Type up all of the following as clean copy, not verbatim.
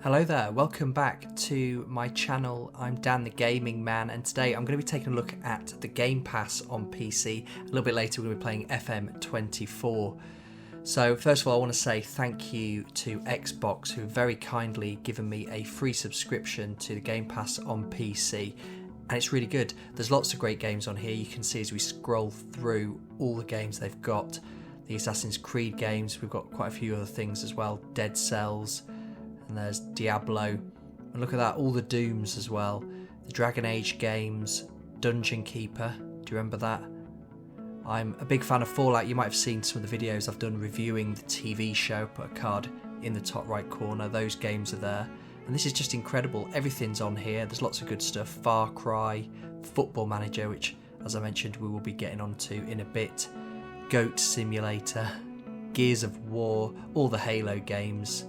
Hello there, welcome back to my channel. I'm Dan the Gaming Man, and today I'm going to be taking a look at the Game Pass on PC. A little bit later we're going to be playing FM24. So first of all I want to say thank you to Xbox, who have very kindly given me a free subscription to the Game Pass on PC. And it's really good. There's lots of great games on here. You can see as we scroll through all the games they've got. The Assassin's Creed games, we've got quite a few other things as well. Dead Cells. And there's Diablo, and look at that, all the Dooms as well. The Dragon Age games, Dungeon Keeper, do you remember that? I'm a big fan of Fallout. You might have seen some of the videos I've done reviewing the TV show. Put a card in the top right corner, those games are there. And this is just incredible, everything's on here, there's lots of good stuff. Far Cry, Football Manager, which as I mentioned we will be getting onto in a bit. Goat Simulator, Gears of War, all the Halo games.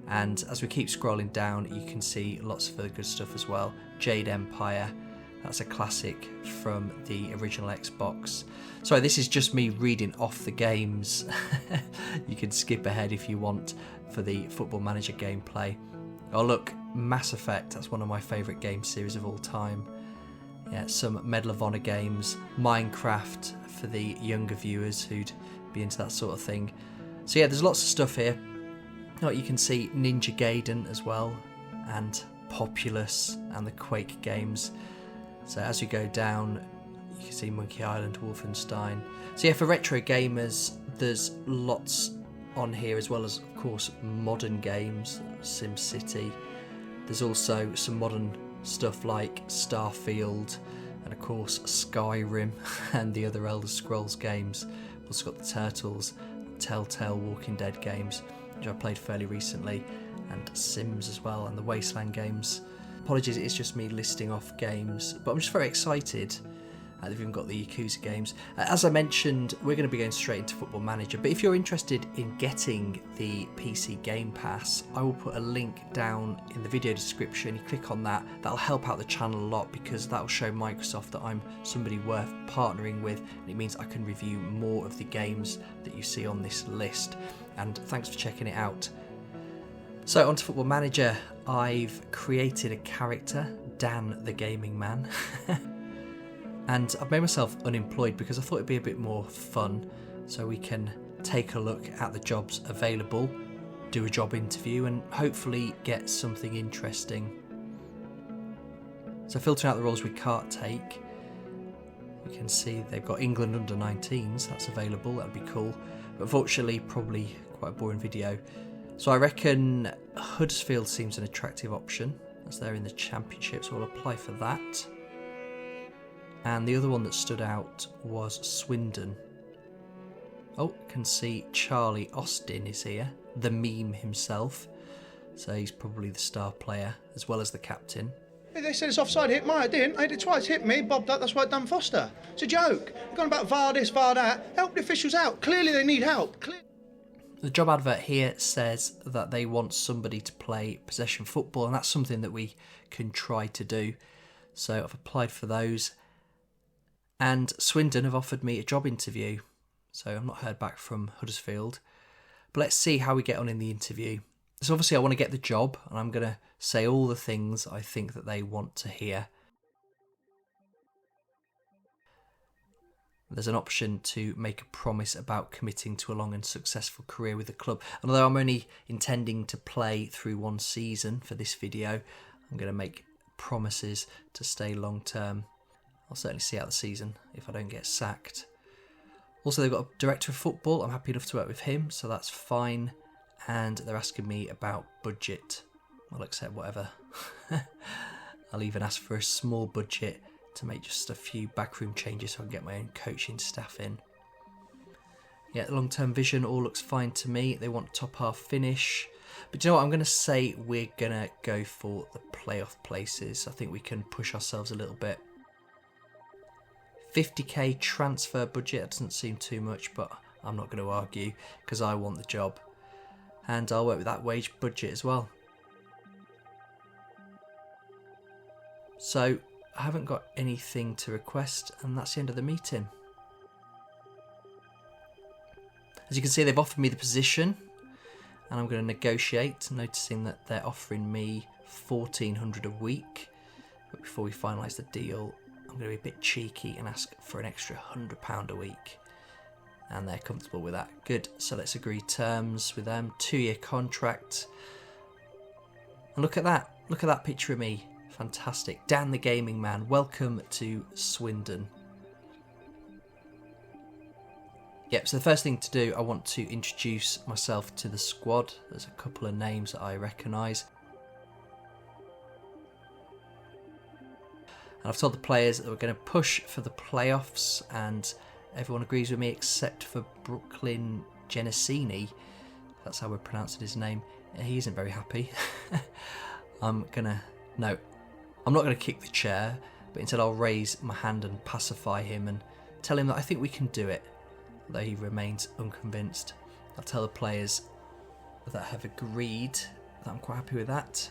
And as we keep scrolling down, you can see lots of other good stuff as well. Jade Empire, that's a classic from the original Xbox. Sorry, this is just me reading off the games. You can skip ahead if you want for the Football Manager gameplay. Oh look, Mass Effect, that's one of my favourite game series of all time. Yeah, some Medal of Honor games, Minecraft for the younger viewers who'd be into that sort of thing. So yeah, there's lots of stuff here. You can see Ninja Gaiden as well, and Populous and the Quake games. So as you go down, you can see Monkey Island, Wolfenstein. So yeah, for retro gamers, there's lots on here, as well as, of course, modern games, SimCity. There's also some modern stuff like Starfield, and of course Skyrim, and the other Elder Scrolls games. We've also got the Turtles, Telltale Walking Dead games, which I played fairly recently, and Sims as well, and the Wasteland games. Apologies, it's just me listing off games, but I'm just very excited. They've even got the Yakuza games. As I mentioned, we're going to be going straight into Football Manager, but if you're interested in getting the PC Game Pass, I will put a link down in the video description. You click on that, that'll help out the channel a lot, because that'll show Microsoft that I'm somebody worth partnering with, and it means I can review more of the games that you see on this list. And thanks for checking it out. So onto Football Manager, I've created a character, Dan the Gaming Man. And I've made myself unemployed because I thought it'd be a bit more fun, so we can take a look at the jobs available, do a job interview, and hopefully get something interesting. So filtering out the roles we can't take, you can see they've got England under 19s, that's available, that'd be cool. But unfortunately, probably quite a boring video. So I reckon Huddersfield seems an attractive option, as they're in the Championship, so I'll apply for that. And the other one that stood out was Swindon. Oh, can see Charlie Austin is here, the meme himself. So he's probably the star player, as well as the captain. Hey, they said it's offside, hit me, I didn't. I hit it twice, hit me, bobbed that, that's why Dan Foster. It's a joke. They're going about VAR this, VAR that. Help the officials out. Clearly they need help. The job advert here says that they want somebody to play possession football, and that's something that we can try to do. So I've applied for those. And Swindon have offered me a job interview, so I've not heard back from Huddersfield. But let's see how we get on in the interview. So obviously I want to get the job, and I'm going to say all the things I think that they want to hear. There's an option to make a promise about committing to a long and successful career with the club. And although I'm only intending to play through one season for this video, I'm going to make promises to stay long term. I'll certainly see out the season if I don't get sacked. Also, they've got a director of football. I'm happy enough to work with him, so that's fine. And they're asking me about budget. I'll accept whatever. I'll even ask for a small budget to make just a few backroom changes so I can get my own coaching staff in. Yeah, the long-term vision all looks fine to me. They want top half finish. But you know what? I'm going to say we're going to go for the playoff places. I think we can push ourselves a little bit. 50k transfer budget, that doesn't seem too much, but I'm not going to argue because I want the job. And I'll work with that wage budget as well. So I haven't got anything to request, and that's the end of the meeting. As you can see, they've offered me the position, and I'm going to negotiate, noticing that they're offering me $1,400 a week. But before we finalise the deal, I'm going to be a bit cheeky and ask for an extra £100 a week. And they're comfortable with that. Good. So let's agree terms with them. 2-year contract. And look at that. Look at that picture of me. Fantastic. Dan the Gaming Man. Welcome to Swindon. Yep, so the first thing to do, I want to introduce myself to the squad. There's a couple of names that I recognise. And I've told the players that we're going to push for the playoffs, and everyone agrees with me except for Brooklyn Genesini. That's how we're pronouncing his name. He isn't very happy. I'm not going to kick the chair, but instead I'll raise my hand and pacify him and tell him that I think we can do it. Although he remains unconvinced. I'll tell the players that have agreed that I'm quite happy with that.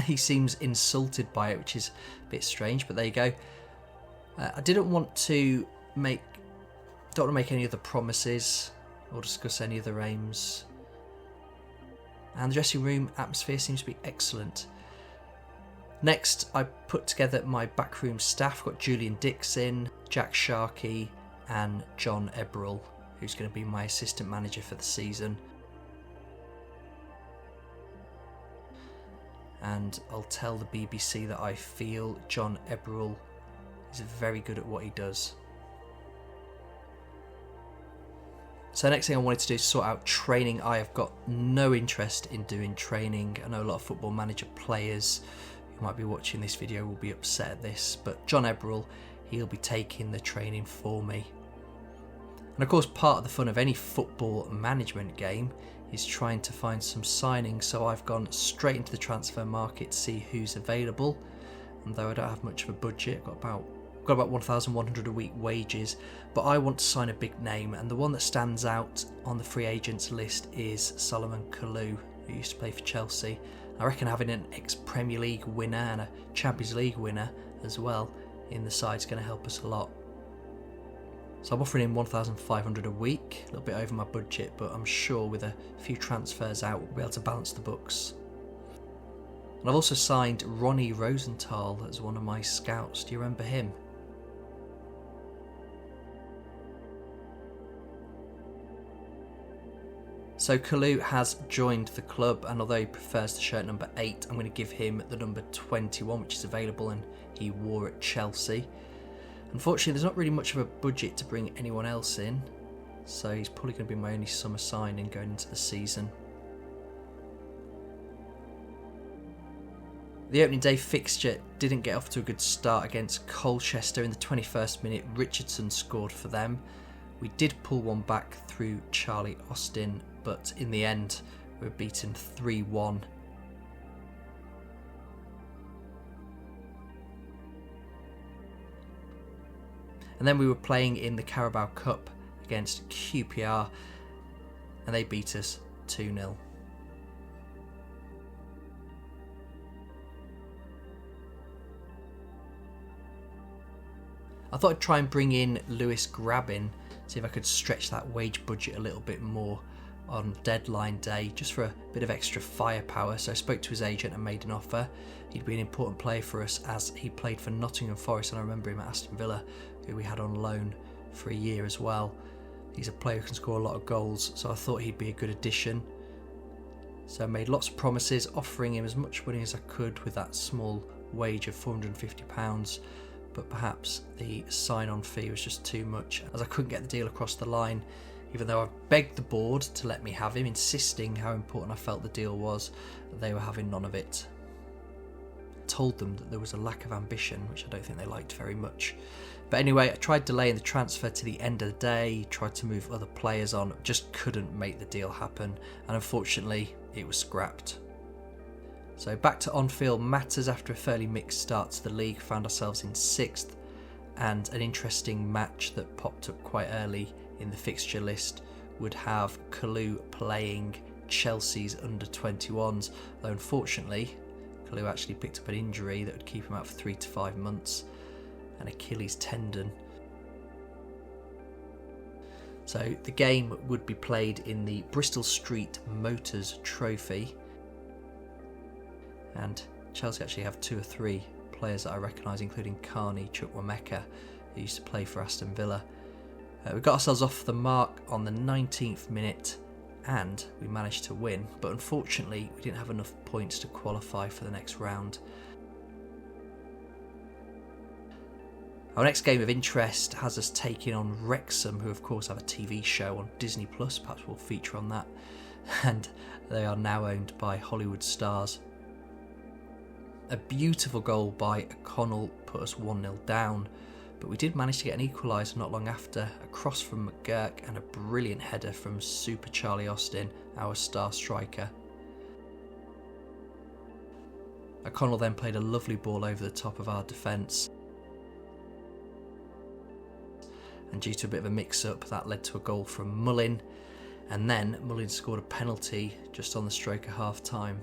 He seems insulted by it, which is a bit strange, but there you go. I don't want to make any other promises or discuss any other aims. And the dressing room atmosphere seems to be excellent. Next, I put together my backroom staff. Got Julian Dixon, Jack Sharkey, and John Eberl, who's going to be my assistant manager for the season. And I'll tell the BBC that I feel John Eberl is very good at what he does. So the next thing I wanted to do is sort out training. I have got no interest in doing training. I know a lot of Football Manager players who might be watching this video will be upset at this, but John Eberl, he'll be taking the training for me. And of course, part of the fun of any football management game is trying to find some signings, so I've gone straight into the transfer market to see who's available. And though I don't have much of a budget, I've got about 1,100 a week wages, but I want to sign a big name, and the one that stands out on the free agents list is Solomon Kalou, who used to play for Chelsea. I reckon having an ex-Premier League winner and a Champions League winner as well in the side is going to help us a lot. So I'm offering him 1,500 a week, a little bit over my budget, but I'm sure with a few transfers out we'll be able to balance the books. And I've also signed Ronnie Rosenthal as one of my scouts. Do you remember him? So Kalou has joined the club, and although he prefers the shirt number 8, I'm going to give him the number 21, which is available and he wore at Chelsea. Unfortunately, there's not really much of a budget to bring anyone else in, so he's probably going to be my only summer signing going into the season. The opening day fixture didn't get off to a good start against Colchester. In the 21st minute, Richardson scored for them. We did pull one back through Charlie Austin, but in the end, we were beaten 3-1. And then we were playing in the Carabao Cup against QPR, and they beat us 2-0. I thought I'd try and bring in Lewis Grabin, see if I could stretch that wage budget a little bit more on deadline day, just for a bit of extra firepower. So I spoke to his agent and made an offer. He'd be an important player for us as he played for Nottingham Forest, and I remember him at Aston Villa, who we had on loan for a year as well. He's a player who can score a lot of goals, so I thought he'd be a good addition. So I made lots of promises, offering him as much money as I could with that small wage of £450, but perhaps the sign-on fee was just too much, as I couldn't get the deal across the line, even though I begged the board to let me have him, insisting how important I felt the deal was. They were having none of it. I told them that there was a lack of ambition, which I don't think they liked very much. But anyway, I tried delaying the transfer to the end of the day, tried to move other players on, just couldn't make the deal happen, and unfortunately it was scrapped. So back to on-field matters. After a fairly mixed start to the league, found ourselves in 6th, and an interesting match that popped up quite early in the fixture list would have Kalou playing Chelsea's under-21s, though unfortunately Kalou actually picked up an injury that would keep him out for 3 to 5 months, an Achilles tendon. So the game would be played in the Bristol Street Motors Trophy, and Chelsea actually have 2 or 3 players that I recognise, including Carney Chukwuemeka, who used to play for Aston Villa. We got ourselves off the mark on the 19th minute and we managed to win, but unfortunately we didn't have enough points to qualify for the next round. Our next game of interest has us taking on Wrexham, who of course have a TV show on Disney+, perhaps we'll feature on that, and they are now owned by Hollywood stars. A beautiful goal by O'Connell put us 1-0 down, but we did manage to get an equaliser not long after, a cross from McGurk and a brilliant header from Super Charlie Austin, our star striker. O'Connell then played a lovely ball over the top of our defence, and due to a bit of a mix-up that led to a goal from Mullin, and then Mullin scored a penalty just on the stroke of half-time.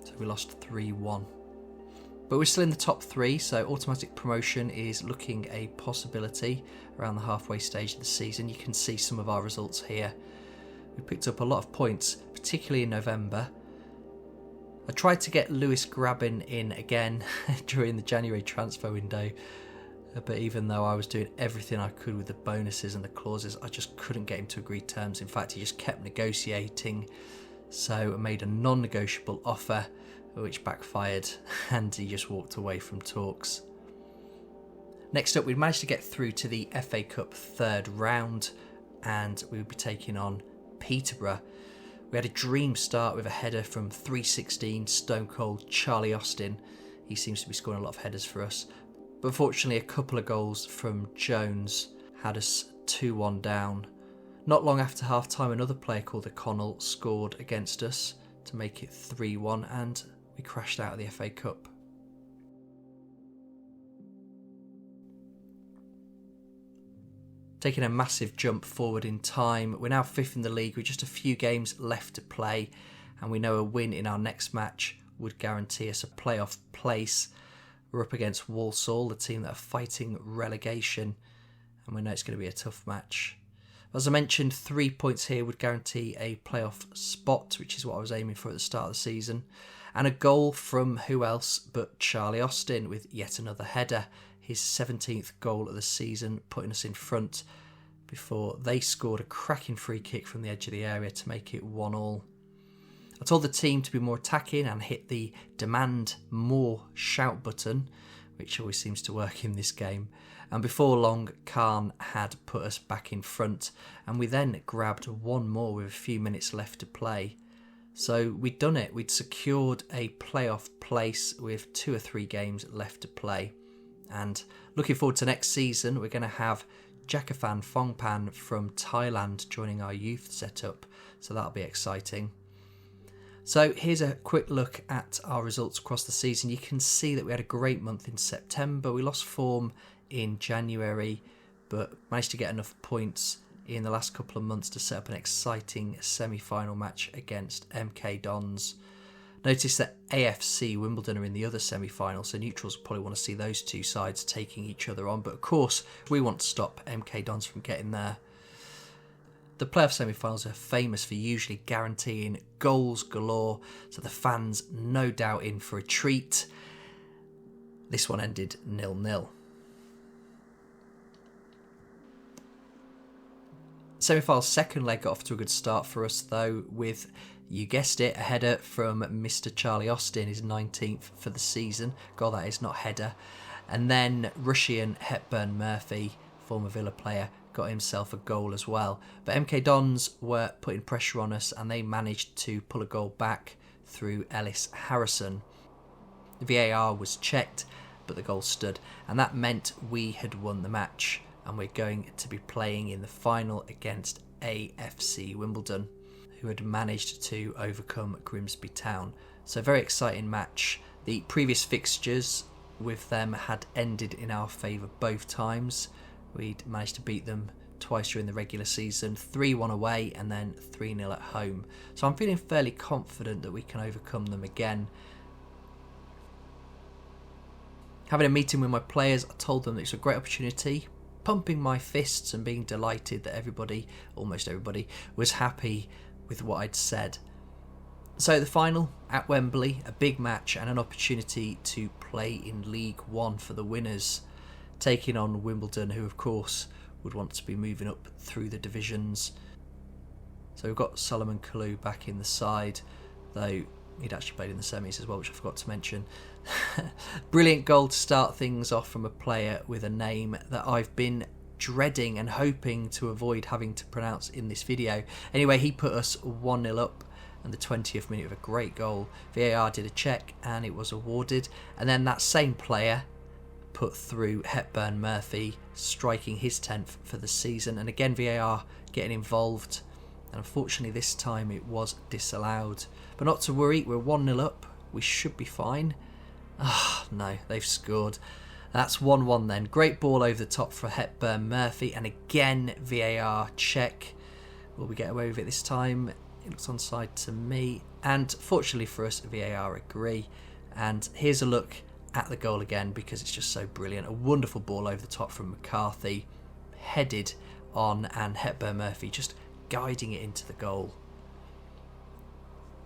So we lost 3-1. But we're still in the top 3, so automatic promotion is looking a possibility around the halfway stage of the season. You can see some of our results here. We picked up a lot of points, particularly in November. I tried to get Lewis Grabin in again during the January transfer window, but even though I was doing everything I could with the bonuses and the clauses, I just couldn't get him to agree terms. In fact, he just kept negotiating, so I made a non-negotiable offer, which backfired, and he just walked away from talks. Next up, we managed to get through to the FA Cup 3rd round, and we would be taking on Peterborough. We had a dream start with a header from 316 Stone Cold Charlie Austin. He seems to be scoring a lot of headers for us. But unfortunately, a couple of goals from Jones had us 2-1 down. Not long after half-time, another player called O'Connell scored against us to make it 3-1, and we crashed out of the FA Cup. Taking a massive jump forward in time, we're now 5th in the league with just a few games left to play, and we know a win in our next match would guarantee us a playoff place. We're up against Walsall, the team that are fighting relegation, and we know it's going to be a tough match. As I mentioned, 3 points here would guarantee a playoff spot, which is what I was aiming for at the start of the season, and a goal from who else but Charlie Austin with yet another header. His 17th goal of the season, putting us in front before they scored a cracking free kick from the edge of the area to make it 1-1. I told the team to be more attacking and hit the demand more shout button, which always seems to work in this game. And before long, Khan had put us back in front, and we then grabbed one more with a few minutes left to play. So we'd done it. We'd secured a playoff place with 2 or 3 games left to play. And looking forward to next season, we're going to have Jakafan Phongpan from Thailand joining our youth setup, so that'll be exciting. So here's a quick look at our results across the season. You can see that we had a great month in September. We lost form in January, but managed to get enough points in the last couple of months to set up an exciting semi-final match against MK Dons. Notice that AFC Wimbledon are in the other semi-final, so neutrals probably want to see those two sides taking each other on, but of course we want to stop MK Dons from getting there. The playoff semi-finals are famous for usually guaranteeing goals galore, so the fans no doubt in for a treat. This one ended 0-0. Semi-final's second leg got off to a good start for us though, with, you guessed it, a header from Mr. Charlie Austin, his 19th for the season. Goal that is, not header. And then Russian Hepburn Murphy, former Villa player, got himself a goal as well. But MK Dons were putting pressure on us and they managed to pull a goal back through Ellis Harrison. The VAR was checked, but the goal stood. And that meant we had won the match. And we're going to be playing in the final against AFC Wimbledon, who had managed to overcome Grimsby Town. So a very exciting match. The previous fixtures with them had ended in our favour both times. We'd managed to beat them twice during the regular season, 3-1 away and then 3-0 at home. So I'm feeling fairly confident that we can overcome them again. Having a meeting with my players, I told them that it's a great opportunity, pumping my fists and being delighted that everybody, almost everybody, was happy with what I'd said. So the final at Wembley, a big match and an opportunity to play in League One for the winners, taking on Wimbledon, who of course would want to be moving up through the divisions. So we've got Solomon Kalou back in the side, though he'd actually played in the semis as well, which I forgot to mention. Brilliant goal to start things off from a player with a name that I've been dreading and hoping to avoid having to pronounce in this video. Anyway, he put us 1-0 up and the 20th minute of a great goal. VAR did a check and it was awarded, and then that same player put through Hepburn Murphy, striking his 10th for the season, and again VAR getting involved, and unfortunately this time it was disallowed. But not to worry, we're 1-0 up, we should be fine. No, they've scored. That's 1-1 then. Great ball over the top for Hepburn Murphy, and again VAR check. Will we get away with it this time? It looks onside to me, and fortunately for us, VAR agree. And here's a look at the goal again, because it's just so brilliant. A wonderful ball over the top from McCarthy, headed on, and Hepburn Murphy just guiding it into the goal.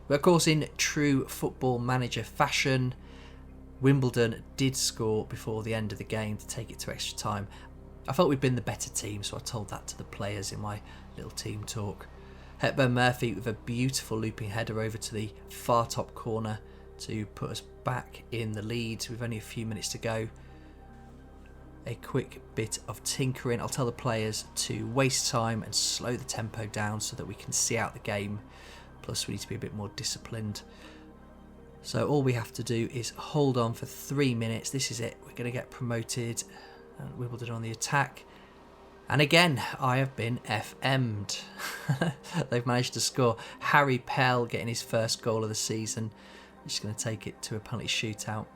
But of course, in true Football Manager fashion, Wimbledon did score before the end of the game to take it to extra time. I felt we'd been the better team, so I told that to the players in my little team talk. Hepburn Murphy with a beautiful looping header over to the far top corner to put us back in the lead with only a few minutes to go. A quick bit of tinkering. I'll tell the players to waste time and slow the tempo down so that we can see out the game. Plus we need to be a bit more disciplined. So all we have to do is hold on for 3 minutes. This is it. We're going to get promoted. And Wimbledon on the attack. And again, I have been FM'd. They've managed to score. Harry Pell getting his first goal of the season. Just going to take it to a penalty shootout.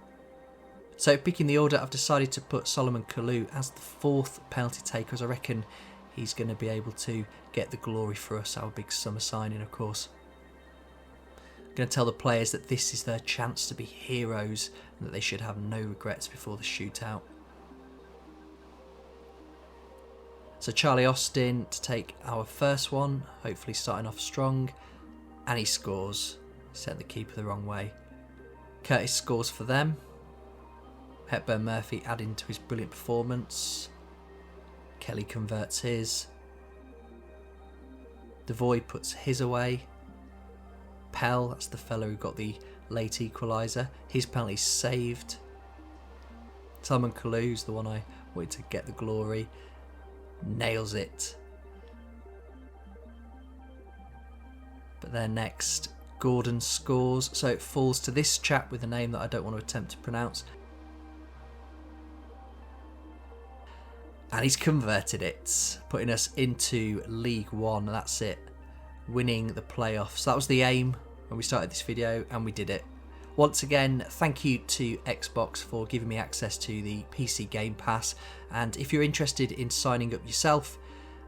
So picking the order, I've decided to put Solomon Kalou as the 4th penalty taker, as I reckon he's going to be able to get the glory for us, our big summer signing, of course. I'm going to tell the players that this is their chance to be heroes and that they should have no regrets before the shootout. So Charlie Austin to take our first one, hopefully starting off strong, and he scores. Sent the keeper the wrong way. Curtis scores for them. Hepburn Murphy adding to his brilliant performance. Kelly converts his. Devoy puts his away. Pell, that's the fellow who got the late equaliser. His penalty's saved. Solomon Kalou's the one I wanted to get the glory. Nails it. But then next, Gordon scores. So it falls to this chap with a name that I don't want to attempt to pronounce. And he's converted it, putting us into League One. That's it. Winning the playoffs. That was the aim when we started this video, and we did it. Once again, thank you to Xbox for giving me access to the PC Game Pass. And if you're interested in signing up yourself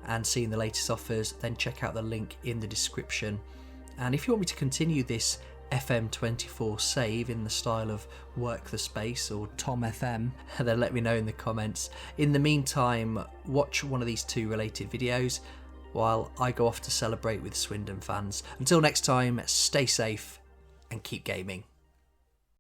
and seeing the latest offers, then check out the link in the description. And if you want me to continue this FM24 save in the style of Work the Space or Tom FM, then let me know in the comments. In the meantime, watch one of these 2 related videos while I go off to celebrate with Swindon fans. Until next time, stay safe and keep gaming.